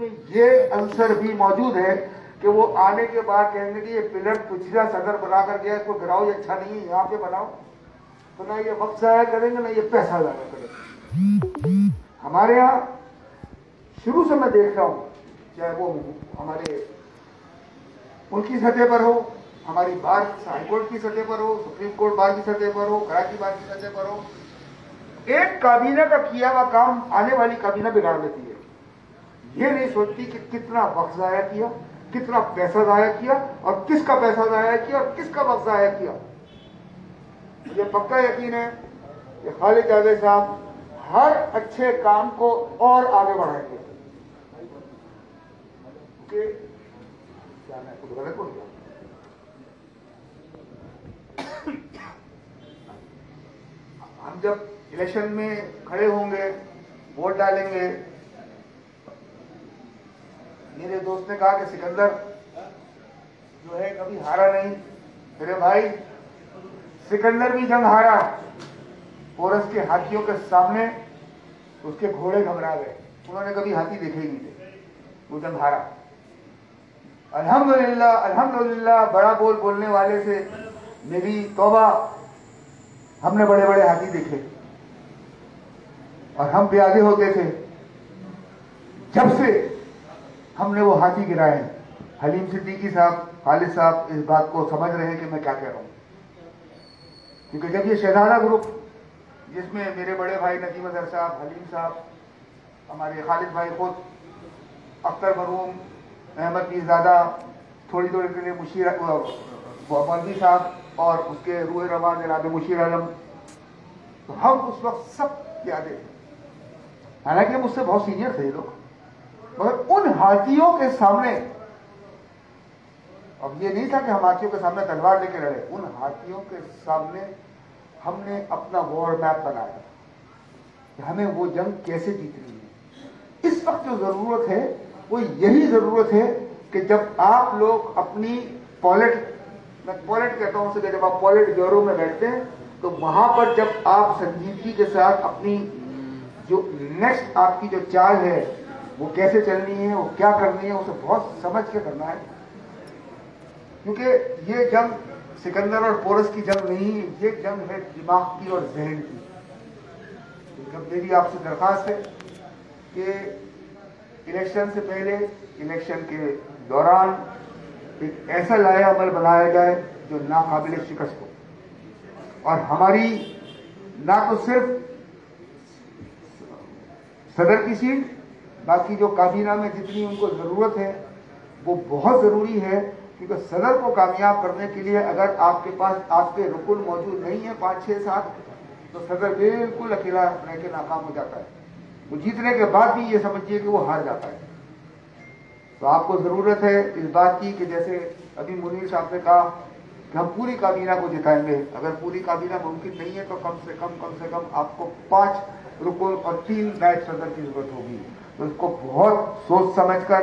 میں یہ عنصر بھی موجود ہے کہ وہ آنے کے بعد کہیں گے کہ یہ پلٹ پچھلا صدر بنا کر گیا، اس کو گراؤ، یہ اچھا نہیں ہے، یہاں پہ بناؤ. تو نہ یہ وقت ضائع کریں گے نہ یہ پیسہ ضائع کریں گے. ہمارے یہاں شروع سے میں دیکھ رہا ہوں، چاہے وہ ہمارے ملکی سطح پر ہو، ہماری بار ہائی کورٹ کی سطح پر ہو، سپریم کورٹ بار کی سطح پر ہو، کراچی بار کی سطح پر ہو، ایک کابینہ کا کیا ہوا کام آنے والی کابینہ بگاڑ دیتی ہے. یہ نہیں سوچتی کہ کتنا وقت ضائع کیا، کتنا پیسہ ضائع کیا، اور کس کا پیسہ ضائع کیا اور کس کا وقت ضائع کیا. مجھے پکا یقین ہے کہ خالد جاوید صاحب ہر اچھے کام کو اور آگے بڑھائیں گے. ہم جب الیکشن میں کھڑے ہوں گے، ووٹ ڈالیں گے، میرے دوست نے کہا کہ سکندر جو ہے کبھی ہارا نہیں. میرے بھائی، سکندر بھی جنگ ہارا، پورس کے ہاتھیوں کے سامنے اس کے گھوڑے گھبرا گئے، انہوں نے کبھی ہاتھی دیکھے ہی نہیں تھے، وہ جنگ ہارا. الحمدللہ الحمدللہ بڑا بول بولنے والے سے میری توبہ، ہم نے بڑے بڑے ہاتھی دیکھے اور ہم بھی آگے ہوتے تھے. جب سے ہم نے وہ ہاتھی گرائے ہیں، حلیم صدیقی صاحب، خالد صاحب اس بات کو سمجھ رہے ہیں کہ میں کیا کہہ رہا ہوں. کیونکہ جب یہ شہزادہ گروپ، جس میں میرے بڑے بھائی ندیم اظہر صاحب، حلیم صاحب، ہمارے خالد بھائی خود، اختر مرحوم، احمد پیرزادہ، تھوڑی تھوڑی کے لیے مشیر مولوی صاحب اور اس کے روح رواں جناب مشیر عالم، تو ہم اس وقت سب یادیں تھے. حالانکہ مجھ سے بہت سینئر تھے لوگ، مگر ان ہاتھیوں کے سامنے، اب یہ نہیں تھا کہ ہم ہاتھیوں کے سامنے تلوار لے کے لڑے، ان ہاتھیوں کے سامنے ہم نے اپنا وار میپ بنایا کہ ہمیں وہ جنگ کیسے جیتنی ہے. اس وقت جو ضرورت ہے وہ یہی ضرورت ہے کہ جب آپ لوگ اپنی میں پولٹ کہتا ہوں کہ جب آپ پولٹ بیورو میں بیٹھتے ہیں تو وہاں پر جب آپ سنجیدگی کے ساتھ اپنی جو نیکسٹ آپ کی جو چال ہے وہ کیسے چلنی ہے، وہ کیا کرنی ہے، اسے بہت سمجھ کے کرنا ہے. کیونکہ یہ جنگ سکندر اور پورس کی جنگ نہیں، یہ جنگ ہے دماغ کی اور ذہن کی. جب میری آپ سے درخواست ہے کہ الیکشن سے پہلے، الیکشن کے دوران ایک ایسا لائحہ عمل بنایا جائے جو ناقابل شکست ہو، اور ہماری نہ تو صرف صدر کی سیٹ، باقی جو کابینہ میں جتنی ان کو ضرورت ہے وہ بہت ضروری ہے. کیونکہ صدر کو کامیاب کرنے کے لیے اگر آپ کے پاس آپ کے رکن موجود نہیں ہیں 5 6 7 تو صدر بالکل اکیلا رہ کے ناکام ہو جاتا ہے. وہ جیتنے کے بعد بھی یہ سمجھیے کہ وہ ہار جاتا ہے. تو آپ کو ضرورت ہے اس بات کی کہ جیسے ابھی منیر صاحب نے کہا کہ ہم پوری کابینہ کو جتائیں گے. اگر پوری کابینہ ممکن نہیں ہے تو کم سے کم آپ کو 5 رکن اور 3 نائب صدر کی ضرورت ہوگی. تو اس کو بہت سوچ سمجھ کر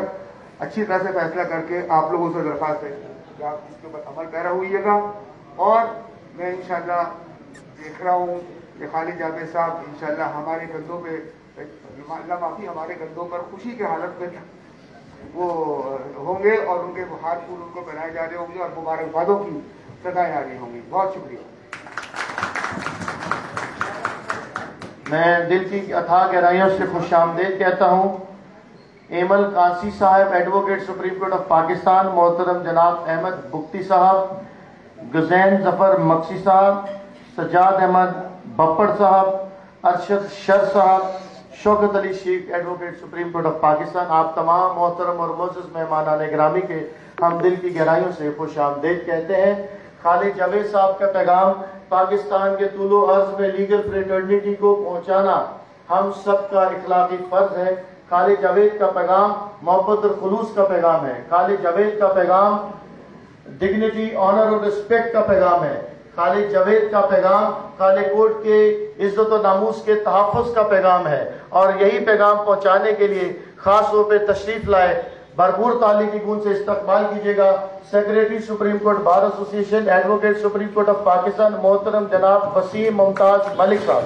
اچھی طرح سے فیصلہ کر کے آپ لوگوں سے درخواست ہے کہ آپ اس کے اوپر عمل پیرا ہوئیے گا. اور میں انشاءاللہ دیکھ رہا ہوں کہ خالد جاوید صاحب انشاءاللہ ہمارے کندھوں پہ، اللہ معافی، ہمارے کندھوں پر خوشی کے حالت میں وہ ہوں گے اور ان کے ہاتھ پھول ان کو پہنائے جا رہے ہوں گے اور مبارکبادوں کی صدائیں آ رہی ہوں گی. بہت شکریہ. میں دل کی اتھاہ گہرائیوں سے خوش آمدید کہتا ہوں ایمل قاسی صاحب، advocate supreme court of Pakistan, محترم جناب احمد بگٹی صاحب، گزین ظفر مکسی صاحب، سجاد احمد بپڑ صاحب، ارشد شر صاحب، شوکت علی شیخ، advocate supreme court of Pakistan. آپ تمام محترم اور معزز مہمانان گرامی کے ہم دل کی گہرائیوں سے خوش آمدید کہتے ہیں. خالد جاوید صاحب کا پیغام پاکستان کے طول و عرض میں لیگل فریٹرنیٹی کو پہنچانا ہم سب کا اخلاقی فرض ہے. خالد جاوید کا پیغام محبت اور خلوص کا پیغام ہے. خالد جاوید کا پیغام ڈگنیٹی، آنر اور رسپیکٹ کا پیغام ہے. خالد جاوید کا پیغام کالے کوٹ کے عزت و ناموس کے تحفظ کا پیغام ہے. اور یہی پیغام پہنچانے کے لیے خاص طور پہ تشریف لائے، بھرپور تالی کی گونج سے استقبال کیجیے گا سیکریٹری سپریم کورٹ بار ایسوسی ایشن، advocate supreme court of Pakistan, محترم جناب وسیم ممتاز ملک صاحب.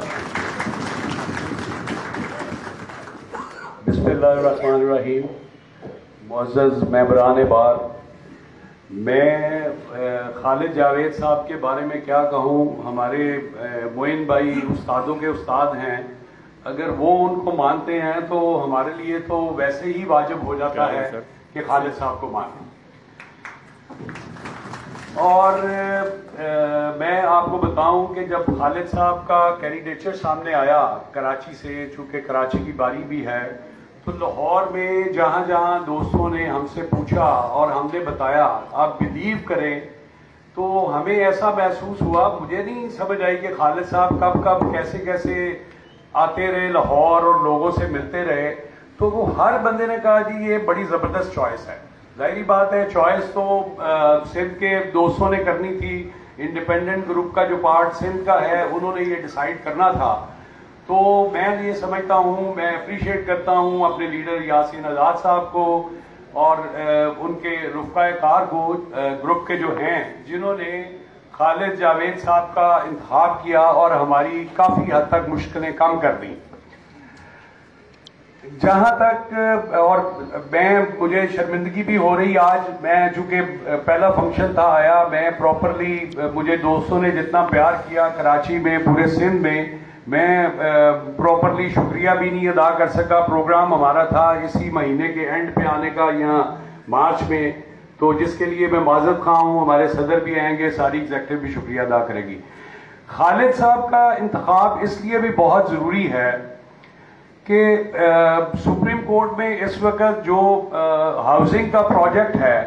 بسم اللہ الرحمن الرحیم. معزز ممبران بار، میں خالد جاوید صاحب کے بارے میں کیا کہوں. ہمارے معین بھائی استادوں کے استاد ہیں، اگر وہ ان کو مانتے ہیں تو ہمارے لیے تو ویسے ہی واجب ہو جاتا ہے کہ خالد صاحب کو مانیں. اور میں آپ کو بتاؤں کہ جب خالد صاحب کا کینڈیڈیچر سامنے آیا کراچی سے، چونکہ کراچی کی باری بھی ہے، تو لاہور میں جہاں جہاں دوستوں نے ہم سے پوچھا اور ہم نے بتایا، آپ بلیو کریں تو ہمیں ایسا محسوس ہوا، مجھے نہیں سمجھ آئی کہ خالد صاحب کب کب کیسے کیسے آتے رہے لاہور اور لوگوں سے ملتے رہے. تو وہ ہر بندے نے کہا جی یہ بڑی زبردست چوائس ہے. ظاہری بات ہے چوائس تو سندھ کے دوستوں نے کرنی تھی، انڈیپینڈنٹ گروپ کا جو پارٹ سندھ کا ہے انہوں نے یہ ڈیسائیڈ کرنا تھا. تو میں یہ سمجھتا ہوں، میں اپریشیٹ کرتا ہوں اپنے لیڈر یاسین آزاد صاحب کو اور ان کے رفقائے کار کو، گروپ کے جو ہیں جنہوں نے خالد جاوید صاحب کا انتخاب کیا اور ہماری کافی حد تک مشکلیں کم کر دیں. جہاں تک اور مجھے شرمندگی بھی ہو رہی آج، میں چونکہ پہلا فنکشن تھا آیا، میں پراپرلی مجھے دوستوں نے جتنا پیار کیا کراچی میں، پورے سندھ میں پراپرلی شکریہ بھی نہیں ادا کر سکا. پروگرام ہمارا تھا اسی مہینے کے اینڈ پہ آنے کا یہاں مارچ میں، تو جس کے لیے میں معذرت خواہ ہوں. ہمارے صدر بھی آئیں گے، ساری ایگزیکٹو بھی شکریہ ادا کرے گی. خالد صاحب کا انتخاب اس لیے بھی بہت ضروری ہے کہ سپریم کورٹ میں اس وقت جو ہاؤسنگ کا پروجیکٹ ہے،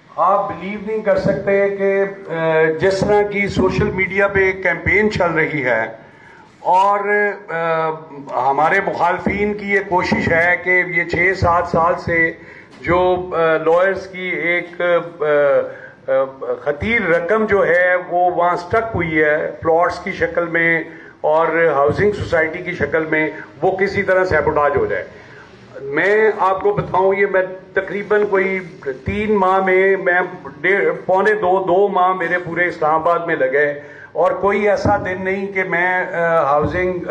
آپ بلیو نہیں کر سکتے کہ جس طرح کی سوشل میڈیا پہ ایک کیمپین چل رہی ہے اور ہمارے مخالفین کی یہ کوشش ہے کہ یہ 6-7 سال سے جو لائرز کی ایک خطیر رقم جو ہے وہ وہاں سٹک ہوئی ہے پلاٹس کی شکل میں اور ہاؤسنگ سوسائٹی کی شکل میں، وہ کسی طرح سیبوٹاج ہو جائے. میں آپ کو بتاؤں، یہ میں تقریباً کوئی 3 ماہ میں 2 ماہ میرے پورے اسلام آباد میں لگے اور کوئی ایسا دن نہیں کہ میں ہاؤسنگ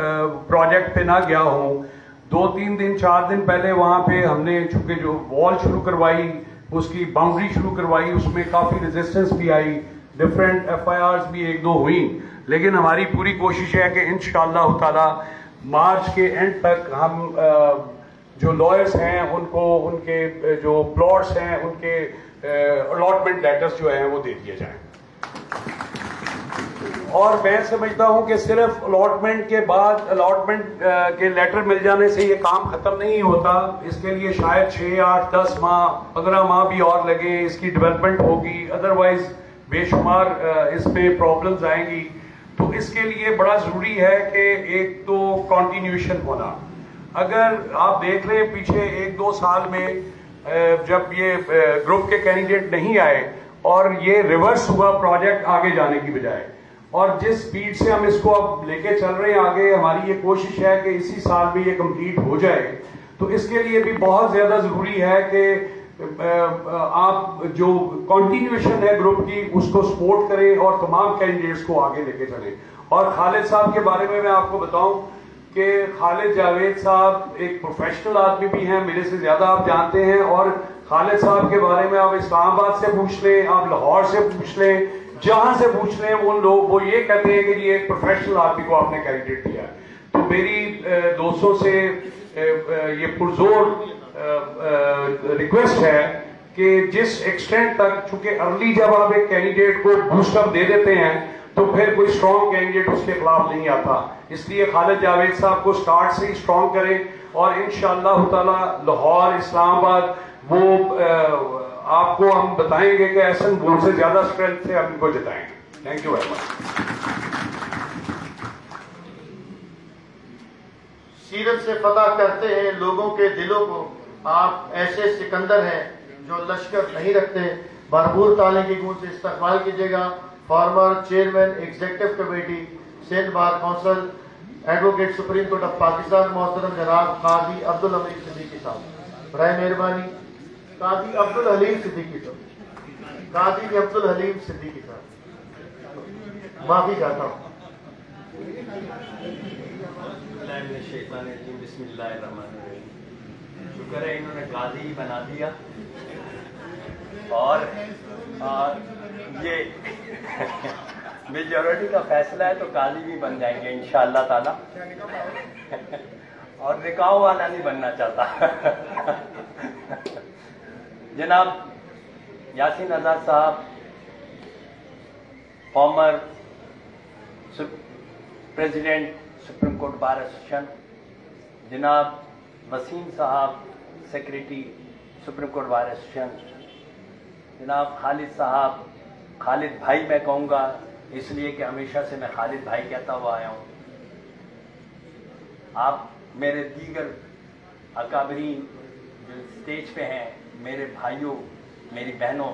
پروجیکٹ پہ نہ گیا ہوں. 2-3 دن 4 دن پہلے وہاں پہ ہم نے چونکہ جو وال شروع کروائی، اس کی باؤنڈری شروع کروائی، اس میں کافی ریزسٹنس بھی آئی، ڈفرینٹ FIRs بھی 1-2 ہوئیں، لیکن ہماری پوری کوشش ہے کہ انشاءاللہ تعالی مارچ کے اینڈ تک ہم جو لائرز ہیں ان کو ان کے جو پلاٹس ہیں ان کے الاٹمنٹ لیٹرز جو ہیں وہ دے دیے جائیں. اور میں سمجھتا ہوں کہ صرف الاٹمنٹ کے بعد الاٹمنٹ کے لیٹر مل جانے سے یہ کام ختم نہیں ہوتا. اس کے لیے شاید 6, 8, 10 ماہ 15 ماہ بھی اور لگیں، اس کی ڈیولپمنٹ ہوگی، ادروائز بے شمار اس میں پرابلمز آئیں گی. تو اس کے لیے بڑا ضروری ہے کہ ایک تو کنٹینیوشن ہونا. اگر آپ دیکھ لیں پیچھے 1-2 سال میں جب یہ گروپ کے کینڈیڈیٹ نہیں آئے اور یہ ریورس ہوا پروجیکٹ آگے جانے کی بجائے، اور جس سپیڈ سے ہم اس کو اب لے کے چل رہے ہیں آگے، ہماری یہ کوشش ہے کہ اسی سال میں یہ کمپلیٹ ہو جائے. تو اس کے لیے بھی بہت زیادہ ضروری ہے کہ آپ جو کنٹینیوشن ہے گروپ کی اس کو سپورٹ کریں اور تمام کینڈیڈیٹس کو آگے لے کے چلیں. اور خالد صاحب کے بارے میں آپ کو بتاؤں کہ خالد جاوید صاحب ایک پروفیشنل آدمی بھی ہیں، میرے سے زیادہ آپ جانتے ہیں. اور خالد صاحب کے بارے میں آپ اسلام آباد سے پوچھ لیں، آپ لاہور سے پوچھ لیں، جہاں سے پوچھ لیں، وہ یہ کہتے ہیں کہ یہ ایک پروفیشنل آدمی کو آپ نے کینڈیڈیٹ کیا. تو میری دوستوں سے یہ پرزور ریکویسٹ ہے کہ جس ایکسٹینٹ تک، چونکہ ارلی جب آپ ایک کینڈیڈیٹ کو بوسٹ اپ دے دیتے ہیں تو پھر کوئی اسٹرانگ کینڈیڈیٹ اس کے خلاف نہیں آتا. اس لیے خالد جاوید صاحب کو سٹارٹ سے ہی اسٹرانگ کریں اور انشاءاللہ تعالی لاہور، اسلام آباد وہ آپ کو ہم بتائیں گے کہ ایسن ووٹ سے زیادہ اسٹرینتھ سے ہم ان کو جتائیں گے. Thank you very much. سیرت سے فتح کرتے ہیں لوگوں کے دلوں کو، آپ ایسے سکندر ہیں جو لشکر نہیں رکھتے. بھرپور تالی کی گونج سے استقبال کیجیے گا former chairman executive committee Sindh bar council advocate supreme court of Pakistan محترم جناب قاضی عبدالحلیم صدیقی صاحب. برائے مہربانی قاضی عبدالحلیم صدیقی صاحب، قاضی عبدالحلیم صدیقی صاحب. معافی چاہتا ہوں. بسم اللہ الرحمن الرحیم. شکر ہے انہوں نے قاضی ہی بنا دیا، اور یہ میجورٹی کا فیصلہ ہے تو قاضی بھی بن جائیں گے انشاءاللہ تعالی، اور نکاح والا نہیں بننا چاہتا۔ جناب یاسین آزاد صاحب، former president supreme court bar association, جناب وسیم صاحب secretary supreme court bar association, جناب خالد صاحب، خالد بھائی میں کہوں گا اس لیے کہ ہمیشہ سے میں خالد بھائی کہتا ہوا آیا ہوں، آپ میرے دیگر اکابرین جو اسٹیج پہ ہیں، میرے بھائیوں، میری بہنوں،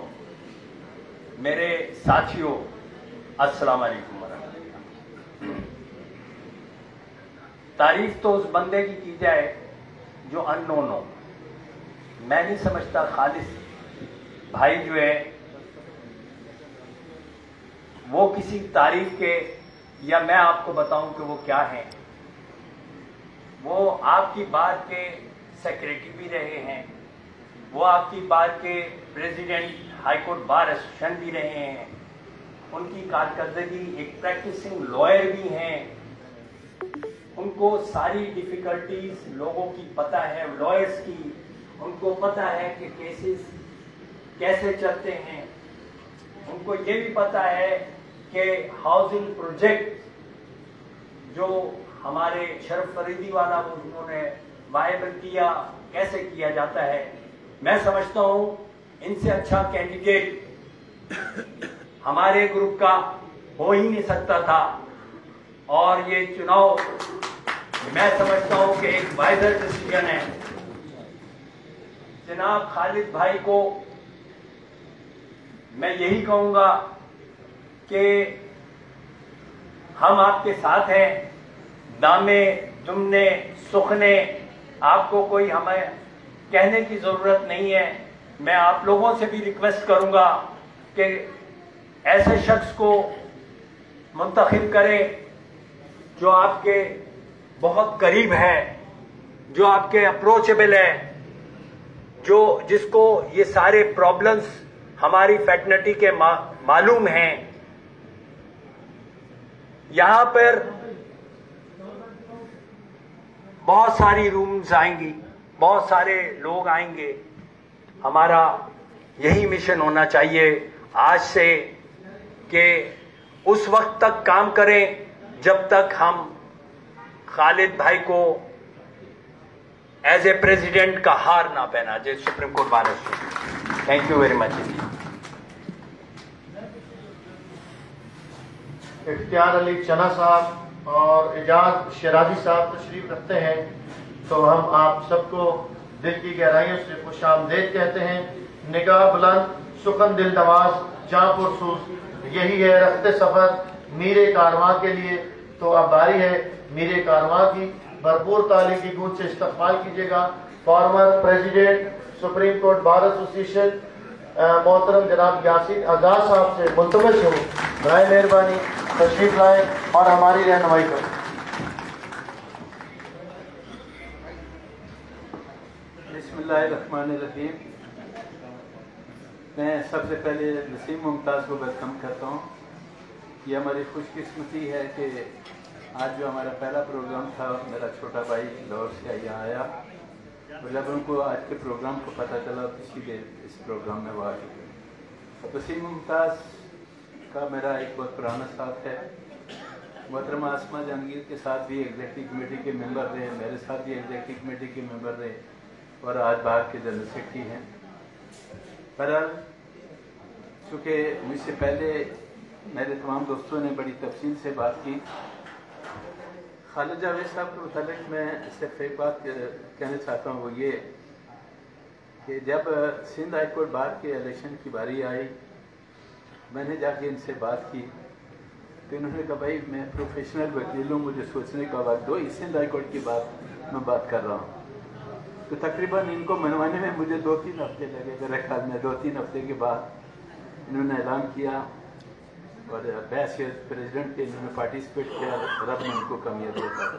میرے ساتھیوں، السلام علیکم ورحمۃ اللہ۔ تعریف تو اس بندے کی جائے جو ان نون ہو۔ میں نہیں سمجھتا خالص بھائی جو ہے وہ کسی تعریف کے، یا میں آپ کو بتاؤں کہ وہ کیا ہیں۔ وہ آپ کی بات کے سیکریٹری بھی رہے ہیں، وہ آپ کی بات کے president high court bar association بھی رہے ہیں، ان کی کارکردگی ایک پریکٹسنگ لائر بھی ہیں، ان کو ساری ڈیفیکلٹیز لوگوں کی پتہ ہے، لائرز کی، ان کو پتہ ہے کہ کیسز کیسے چلتے ہیں، ان کو یہ بھی پتہ ہے کہ ہاؤسنگ پروجیکٹ جو ہمارے شرف فریدی والا وہ انہوں نے وائبل کیا، کیسے کیا جاتا ہے۔ میں سمجھتا ہوں ان سے اچھا کینڈیڈیٹ ہمارے گروپ کا ہو ہی نہیں سکتا تھا، اور یہ چناؤ میں سمجھتا ہوں کہ ایک وائزر ڈیسیژن ہے۔ جناب خالد بھائی کو میں یہی کہوں گا کہ ہم آپ کے ساتھ ہیں، دامے جمنے سخنے، آپ کو کوئی ہمیں کہنے کی ضرورت نہیں ہے۔ میں آپ لوگوں سے بھی ریکویسٹ کروں گا کہ ایسے شخص کو منتخب کریں جو آپ کے بہت قریب ہے، جو آپ کے اپروچیبل ہے، جس کو یہ سارے پرابلمز ہماری فیٹرنٹی کے معلوم ہیں۔ یہاں پر بہت ساری رومز آئیں گی، بہت سارے لوگ آئیں گے۔ ہمارا یہی مشن ہونا چاہیے آج سے کہ اس وقت تک کام کریں جب تک ہم خالد بھائی کو ایز اے پریزیڈنٹ کا ہار نہ پہنا جائے supreme court bar association. Thank you very much. اختیار علی چنا صاحب اور اعجاز شیرازی صاحب تشریف رکھتے ہیں، تو ہم آپ سب کو دل کی گہرائیوں سے خوش آمدید کہتے ہیں۔ نگاہ بلند، سخن دل نواز، جاں پرسوز، یہی ہے رخت سفر میرے کارواں کے لیے۔ تو اب باری ہے میرے کارواں کی، بھرپور تالی کی گونج سے استقبال کیجیے گا former president supreme court bar association محترم جناب یاسین آزاد صاحب سے ملتمس ہوں برائے مہربانی تشریف لائیں اور ہماری رہنمائی کریں۔ بسم اللہ الرحمن الرحیم۔ میں سب سے پہلے نسیم ممتاز کو ویلکم کرتا ہوں۔ یہ ہماری خوش قسمتی ہے کہ آج جو ہمارا پہلا پروگرام تھا، میرا چھوٹا بھائی لاہور سے یہاں آیا، اور جب ان کو آج کے پروگرام کو پتہ چلا تو اسی لیے اس پروگرام میں وہ آ چکے۔ نسیم ممتاز کا میرا ایک بہت پرانا ساتھ ہے۔ محترمہ آسمہ جہانگیر کے ساتھ بھی ایگزیکٹو کمیٹی کے ممبر رہے، میرے ساتھ بھی ایگزیکٹو کمیٹی کے ممبر رہے، اور آج باہر کے جنرل سیکرٹری ہیں۔ بہرحال چونکہ مجھ سے پہلے میرے تمام دوستوں نے بڑی تفصیل سے بات کی، خالد جاوید صاحب کے متعلق میں صرف ایک بات کہنا چاہتا ہوں، وہ یہ کہ جب سندھ ہائی کورٹ بار کے الیکشن کی باری آئی، میں نے جا کے ان سے بات کی تو انہوں نے کہا بھائی میں پروفیشنل وکیل ہوں، مجھے سوچنے کا وقت دو، اس سندھ ہائی کورٹ کی بات میں بات کر رہا ہوں۔ تو تقریباً ان کو منوانے میں مجھے 2-3 ہفتے لگے، میرے خیال میں 2-3 ہفتے کے بعد انہوں نے اعلان کیا، اور بحیثیت پریزیڈنٹ کے انہوں نے پارٹیسپیٹ کیا، رب نے ان کو کامیابی عطا کی۔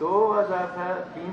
2003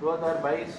2022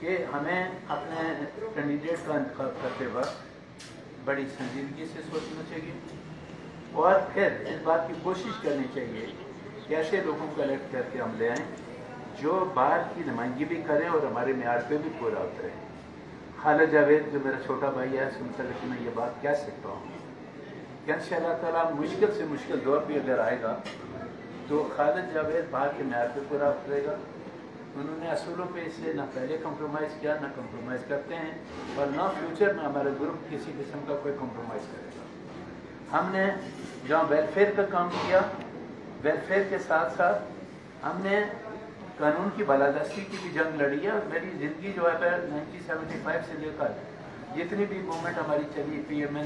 کہ ہمیں اپنے کینڈیڈیٹ کا انتخاب کرتے وقت بڑی سنجیدگی سے سوچنا چاہیے اور پھر اس بات کی کوشش کرنی چاہیے کہ ایسے لوگوں کو الیکٹ کر کے ہم لے آئیں جو بار کی نمائندگی بھی کریں اور ہمارے معیار پہ بھی پورا اتریں۔ خالد جاوید جو میرا چھوٹا بھائی ہے اس متعلق میں یہ بات کہہ سکتا ہوں کہ ان شاء اللہ تعالیٰ مشکل سے مشکل دور بھی اگر آئے گا تو خالد جاوید بار کے معیار پہ پورا اترے گا۔ انہوں نے اصولوں پہ اس سے نہ پہلے کمپرومائز کیا نہ کمپرومائز کرتے ہیں اور نہ فیوچر میں ہمارا گروپ کسی قسم کا کوئی کمپرومائز کرے گا۔ ہم نے جہاں ویلفیئر کا کام کیا، ویلفیئر کے ساتھ ساتھ ہم نے قانون کی بالادستی کی بھی جنگ لڑی ہے اور میری زندگی جو ہے 1975 سے لے کر جتنی بھی موومنٹ ہماری چلی پی این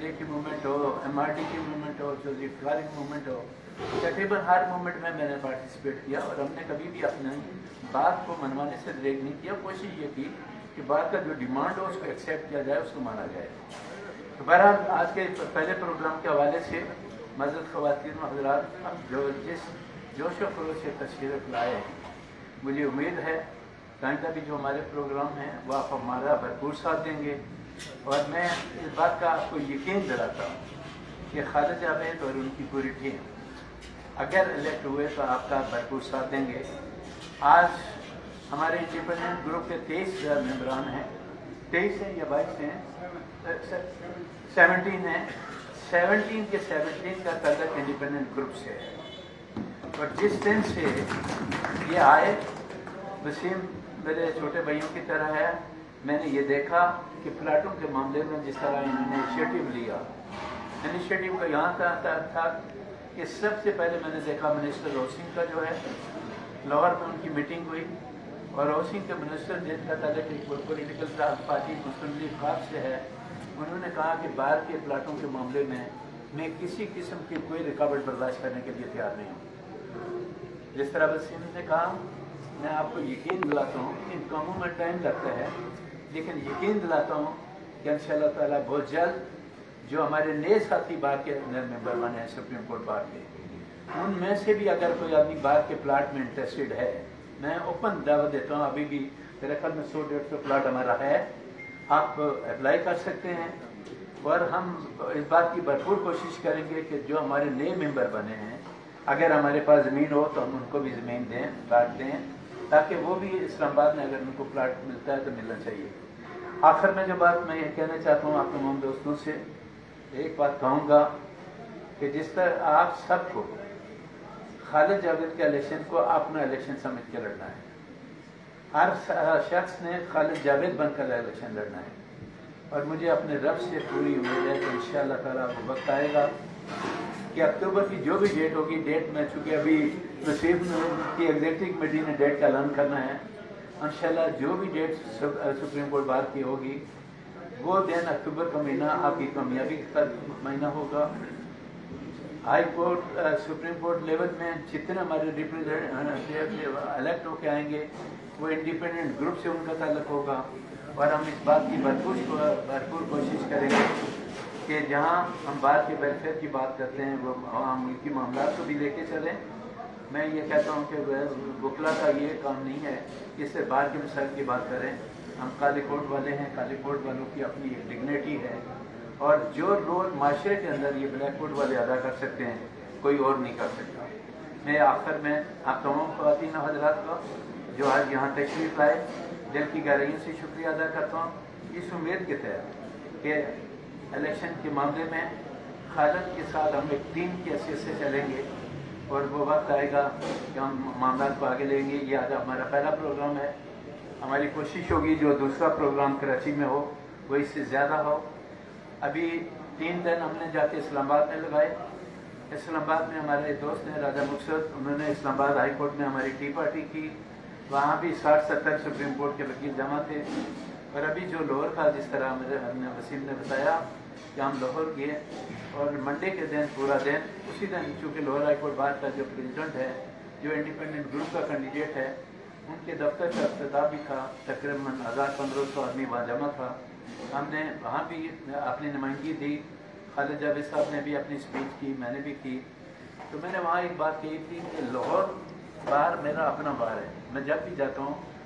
اے کی موومنٹ ہو، MRD کی موومنٹ ہو، جوزیف فلارنگ موومنٹ ہو، تقریباً ہر موومنٹ میں نے پارٹیسپیٹ کیا اور ہم نے کبھی بھی اپنے بات کو منوانے سے ریگ نہیں کیا۔ کوشش یہ کی کہ بات کا جو ڈیمانڈ ہو اس کو ایکسیپٹ کیا جائے، اس کو مانا جائے۔ تو بہرحال آج کے پہلے پروگرام کے حوالے سے معزز خواتین و حضرات، اب جو جس جوش و خروش سے تشریف لائے ہیں، مجھے امید ہے کہ آئندہ بھی جو ہمارے پروگرام ہیں وہ آپ ہمارا بھرپور ساتھ دیں گے اور میں اس بات کا آپ کو یقین دلاتا ہوں کہ خالد جاوید اور ان کی پوری ٹیم اگر الیکٹ ہوئے تو آپ کا بھرپور ساتھ دیں گے۔ آج ہمارے انڈیپینڈنٹ گروپ کے 23 ممبران ہیں، 23 ہیں یا 22 ہیں، 17 ہیں، 17 کے 17 کا تعلق انڈیپینڈنٹ گروپ سے ہے اور جس دن سے یہ آئے وسیم میرے چھوٹے بھائیوں کی طرح ہے، میں نے یہ دیکھا کہ پلاٹوں کے معاملے میں جس طرح انہوں نے انیشیٹو لیا، انیشیٹو کا یہاں تھا کہ سب سے پہلے میں نے دیکھا منسٹر ہاؤسنگ کا جو ہے لاہور میں ان کی میٹنگ ہوئی اور ہاؤسنگ کے منسٹر جن کا تعلق ایک پولیٹیکل پارٹی مسلم لیگ خاص سے ہے، انہوں نے کہا کہ باہر کے پلاٹوں کے معاملے میں کسی قسم کی کوئی رکاوٹ برداشت کرنے کے لیے تیار نہیں ہوں۔ جس طرح وسیم نے کہا، میں آپ کو یقین دلاتا ہوں کہ ان کاموں میں ٹائم لگتا ہے لیکن یقین دلاتا ہوں کہ انشاءاللہ تعالیٰ بہت جلد جو ہمارے نئے ساتھی بار کے ممبر بنے ہیں سپریم کورٹ بار کے، ان میں سے بھی اگر کوئی آدمی بار کے پلاٹ میں انٹرسٹڈ ہے، میں اوپن دعوت دیتا ہوں، ابھی بھی میرے خیال میں 100-150 پلاٹ ہمارا ہے، آپ اپلائی کر سکتے ہیں اور ہم اس بات کی بھرپور کوشش کریں گے کہ جو ہمارے نئے ممبر بنے ہیں اگر ہمارے پاس زمین ہو تو ہم ان کو بھی زمین دیں، پلاٹ دیں، تاکہ وہ بھی اسلام آباد میں اگر ان کو پلاٹ ملتا ہے تو ملنا چاہیے۔ آخر میں جو بات میں یہ کہنا چاہتا ہوں آپ تمام دوستوں سے، ایک بات کہوں گا کہ جس طرح آپ سب کو خالد جاوید کے الیکشن کو اپنا الیکشن سمجھ کے لڑنا ہے، ہر شخص نے خالد جاوید بن کر الیکشن لڑنا ہے اور مجھے اپنے رب سے پوری امید ہے کہ انشاءاللہ تعالیٰ وہ وقت آئے گا کہ اکتوبر کی جو بھی ڈیٹ ہوگی، ڈیٹ میں چونکہ ابھی نصیب کی ایگزیکٹو کمیٹی نے ڈیٹ کا اعلان کرنا ہے، انشاءاللہ جو بھی ڈیٹ سپریم کورٹ بار کی ہوگی وہ دن اکتوبر کا مہینہ آپ کی کامیابی کا مہینہ ہوگا۔ High court supreme court level میں جتنے ہمارے ریپرزینٹیو الیکٹ ہو کے آئیں گے وہ انڈیپینڈنٹ گروپ سے ان کا تعلق ہوگا اور ہم اس بات کی بھرپور کوشش کریں گے کہ جہاں ہم بار کے ویلفیئر کی بات کرتے ہیں وہ عام ملکی معاملات کو بھی لے کے چلیں۔ میں یہ کہتا ہوں کہ وکلا کا یہ کام نہیں ہے کہ صرف بار کے مسائل کی بات کریں، ہم کالے کوٹ والے ہیں، کالے کوٹ والوں کی اپنی ایک ڈگنیٹی ہے اور جو رول معاشرے کے اندر یہ بلیک کوٹ والے ادا کر سکتے ہیں کوئی اور نہیں کر سکتا۔ میں آخر میں آپ تمام خواتین و حضرات کا جو آج یہاں تشریف لائے دل کی گہرائیوں سے شکریہ ادا کرتا ہوں، اس امید کے تحت کہ الیکشن کے معاملے میں خالد کے ساتھ ہم ایک ٹیم کی حیثیت سے چلیں گے اور وہ وقت آئے گا کہ ہم معاملات کو آگے لیں گے۔ یہ آج ہمارا پہلا پروگرام ہے، ہماری کوشش ہوگی جو دوسرا پروگرام کراچی میں ہو وہ اس سے زیادہ ہو۔ ابھی 3 دن ہم نے جا کے اسلام آباد میں لگائے۔ اسلام آباد میں ہمارے دوست ہیں راجہ مقصد، انہوں نے اسلام آباد ہائی کورٹ میں ہماری ٹی پارٹی کی، وہاں بھی 60-70 سپریم کورٹ کے وکیل جمع تھے اور ابھی جو لاہور کا جس طرح ہم نے وسیم نے بتایا کہ ہم لاہور گئے اور منڈے کے دن پورا دن اسی دن چونکہ لاہور ہائی کورٹ بار کا جو پریزیڈنٹ ہے جو انڈیپینڈنٹ گروپ کا کینڈیڈیٹ ہے ان کے دفتر کا افتتاح بھی تھا، تقریباً 1500 آدمی وہاں جمع تھا، ہم نے وہاں بھی اپنی نمائندگی دی، خالد جاوید صاحب نے بھی اپنی اسپیچ کی، میں نے بھی کی۔ تو میں نے وہاں ایک بات کہی تھی کہ لاہور بار میرا اپنا بار ہے، میں جب بھی جاتا ہوں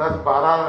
10-12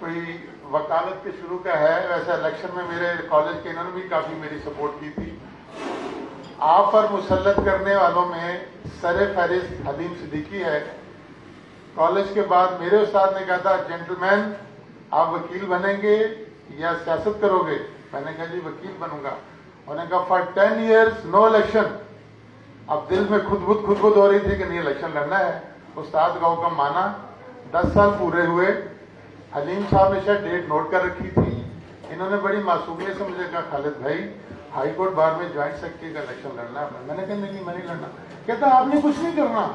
کوئی وکالت کے شروع کا ہے. ویسے الیکشن میں میرے کالج کے انہوں نے بھی کافی میری سپورٹ کی تھی. آپ پر مسلط کرنے والوں میں سر فہرست حلیم صدیقی ہے. کالج کے بعد میرے استاد نے کہا تھا جینٹلمین آپ وکیل بنیں گے یا سیاست کرو گے؟ میں نے کہا جی وکیل بنوں گا. انہوں نے کہا فار 10 years نو الیکشن. اب دل میں خود بد ہو رہی تھی کہ نہیں الیکشن لڑنا ہے. استاد کا حکم مانا. 10 سال پورے ہوئے. حلیم صاحب نے شاید ڈیٹ نوٹ کر رکھی تھی. انہوں نے بڑی معصومیت سے مجھے کہا خالد بھائی ہائی کورٹ بار میں جوائنٹ سیکرٹری کا الیکشن لڑنا ہے. میں نے کہا نہیں میں نہیں لڑنا. کہتا آپ نے کچھ نہیں کرنا,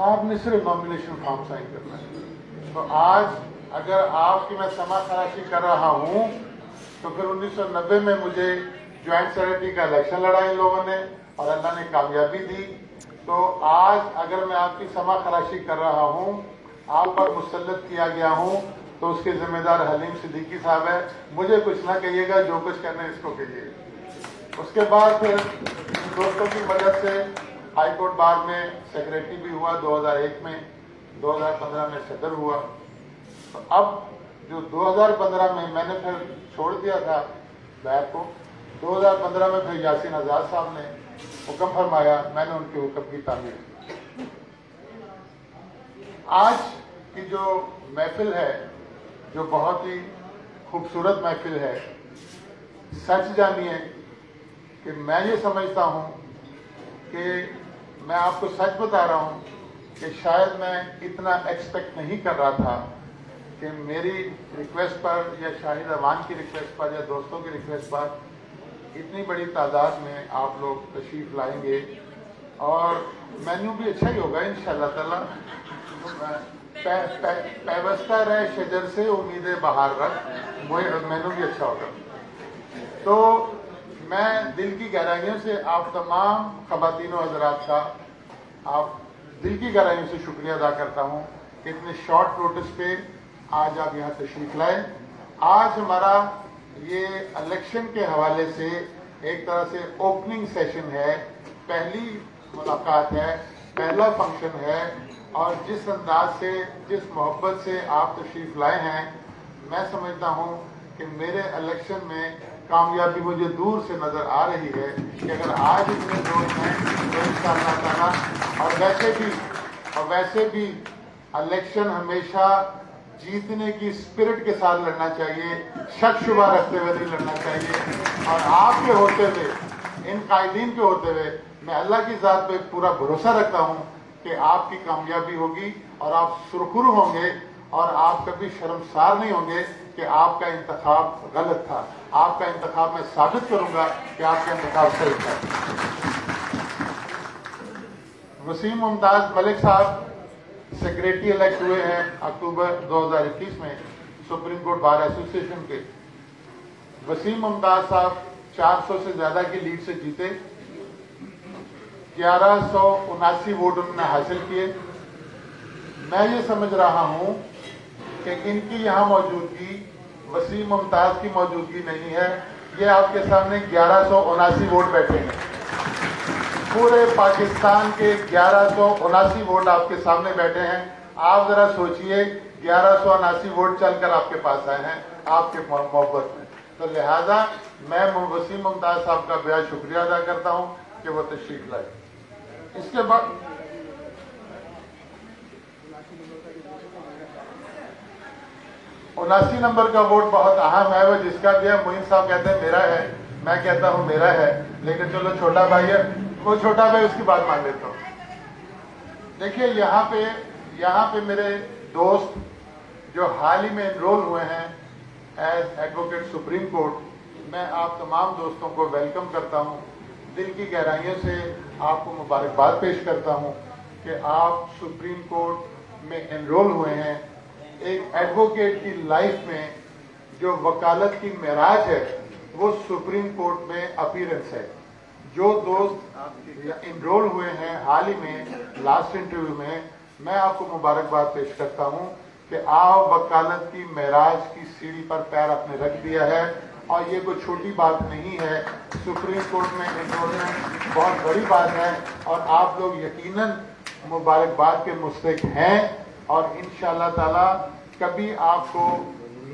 آپ نے صرف نامینیشن فارم سائن کرنا ہے. تو آج اگر آپ کی میں سما خراشی کر رہا ہوں تو پھر 1990 میں مجھے جوائنٹ سیکرٹری کا الیکشن لڑا ان لوگوں نے اور اللہ نے کامیابی دی. تو آج اگر میں آپ کی سما خراشی کر رہا ہوں, آپ پر مسلط کیا گیا ہوں, تو اس کے ذمہ دار حلیم صدیقی صاحب ہے. مجھے کچھ نہ کہیے گا, جو کچھ کرنا ہے اس کو کہیے. اس کے بعد پھر دوستوں کی مدد سے ہائی کورٹ بار میں سیکریٹری بھی ہوا 2001 میں. 2015 میں صدر ہوا. تو اب جو 2015 میں نے پھر چھوڑ دیا تھا بیت کو, 2015 میں پھر یاسین آزاد صاحب نے حکم فرمایا, میں نے ان کے حکم کی تعمیر کی. آج کی جو محفل ہے جو بہت ہی خوبصورت محفل ہے, سچ جانیے کہ میں یہ سمجھتا ہوں کہ میں آپ کو سچ بتا رہا ہوں کہ شاید میں اتنا ایکسپیکٹ نہیں کر رہا تھا کہ میری ریکویسٹ پر یا شاہد امان کی ریکویسٹ پر یا دوستوں کی ریکویسٹ پر اتنی بڑی تعداد میں آپ لوگ تشریف لائیں گے. اور مینیو بھی اچھا ہی ہوگا انشاءاللہ تعالی. پیوستہ رہے شجر سے امید بہار رکھ, مینیو بھی اچھا ہوگا. تو میں دل کی گہرائیوں سے آپ تمام خواتین و حضرات کا دل کی گہرائیوں سے شکریہ ادا کرتا ہوں کہ اتنے شارٹ نوٹس پہ آج آپ یہاں تشریف لائیں. آج ہمارا یہ الیکشن کے حوالے سے ایک طرح سے اوپننگ سیشن ہے, پہلی ملاقات ہے, پہلا فنکشن ہے. اور جس انداز سے جس محبت سے آپ تشریف لائے ہیں, میں سمجھتا ہوں کہ میرے الیکشن میں کامیابی مجھے دور سے نظر آ رہی ہے کہ اگر آج اتنے لوگ ہیں تو انشاءاللہ تعالیٰ. اور ویسے بھی الیکشن ہمیشہ جیتنے کی اسپرٹ کے ساتھ لڑنا چاہیے, شک شبہ رکھتے ہوئے نہیں لڑنا چاہیے. اور آپ کے ہوتے ہوئے, ان قائدین کے ہوتے ہوئے, میں اللہ کی ذات پہ پورا بھروسہ رکھتا ہوں کہ آپ کی کامیابی ہوگی اور آپ سرخرو ہوں گے اور آپ کبھی شرمسار نہیں ہوں گے کہ آپ کا انتخاب غلط تھا. آپ کا انتخاب میں ثابت کروں گا کہ آپ کا انتخاب صحیح تھا. وسیم ممتاز ملک صاحب سیکریٹری الیکٹ ہوئے ہیں اکتوبر 2021 میں سپریم کورٹ بار ایسوسی ایشن کے. وسیم ممتاز صاحب 400 سے زیادہ کی لیڈ سے جیتے, 1179 ووٹ انہوں نے حاصل کیے. میں یہ سمجھ رہا ہوں کہ ان کی یہاں موجودگی وسیم ممتاز کی موجودگی نہیں ہے. یہ آپ کے سامنے 1179 ووٹ بیٹھے ہیں. پورے پاکستان کے 1179 ووٹ آپ کے سامنے بیٹھے ہیں. آپ ذرا سوچئے 1179 ووٹ چل کر آپ کے پاس آئے ہیں آپ کے محبت میں. تو لہذا میں وسیم ممتاز صاحب کا بہت شکریہ ادا کرتا ہوں کہ وہ تشریف لائے. اس کے بعد 79 نمبر کا ووٹ بہت اہم ہے. وہ جس کا بھی ہے, معین صاحب کہتے ہیں میرا ہے, میں کہتا ہوں میرا ہے, لیکن چلو چھوٹا بھائی ہے, وہ چھوٹا بھائی, اس کی بات مان لیتا ہوں. دیکھیے یہاں پہ میرے دوست جو حال ہی میں انرول ہوئے ہیں ایز ایڈوکیٹ سپریم کورٹ, میں آپ تمام دوستوں کو ویلکم کرتا ہوں. دل کی گہرائیوں سے آپ کو مبارکباد پیش کرتا ہوں کہ آپ سپریم کورٹ میں انرول ہوئے ہیں. ایک ایڈوکیٹ کی لائف میں جو وکالت کی معراج ہے وہ سپریم کورٹ میں اپیرنس ہے. جو دوست انرول ہوئے ہیں حال ہی میں لاسٹ انٹرویو میں آپ کو مبارکباد پیش کرتا ہوں کہ آپ وکالت کی معراج کی سیڑھی پر پیر اپنے رکھ دیا ہے. اور یہ کوئی چھوٹی بات نہیں ہے, سپریم کورٹ میں انرولمنٹ بہت بڑی بات ہے اور آپ لوگ یقیناً مبارکباد کے مستحق ہیں. اور انشاءاللہ تعالی کبھی آپ کو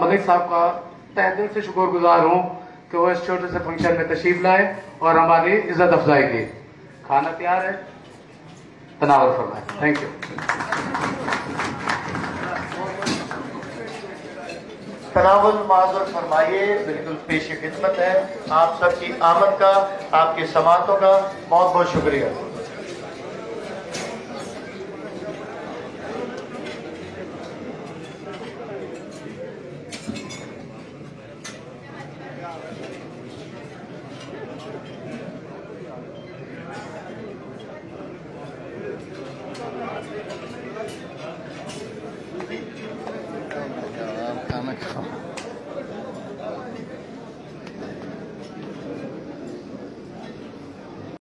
ملک صاحب کا تہ دل سے شکر گزار ہوں کہ وہ اس چھوٹے سے فنکشن میں تشریف لائے اور ہماری عزت افزائی کی. کھانا تیار ہے, تناول فرمائیں. Thank you. تناول معذور فرمائیے, بالکل پیش خدمت ہے. آپ سب کی آمد کا, آپ کی سماعتوں کا بہت بہت شکریہ.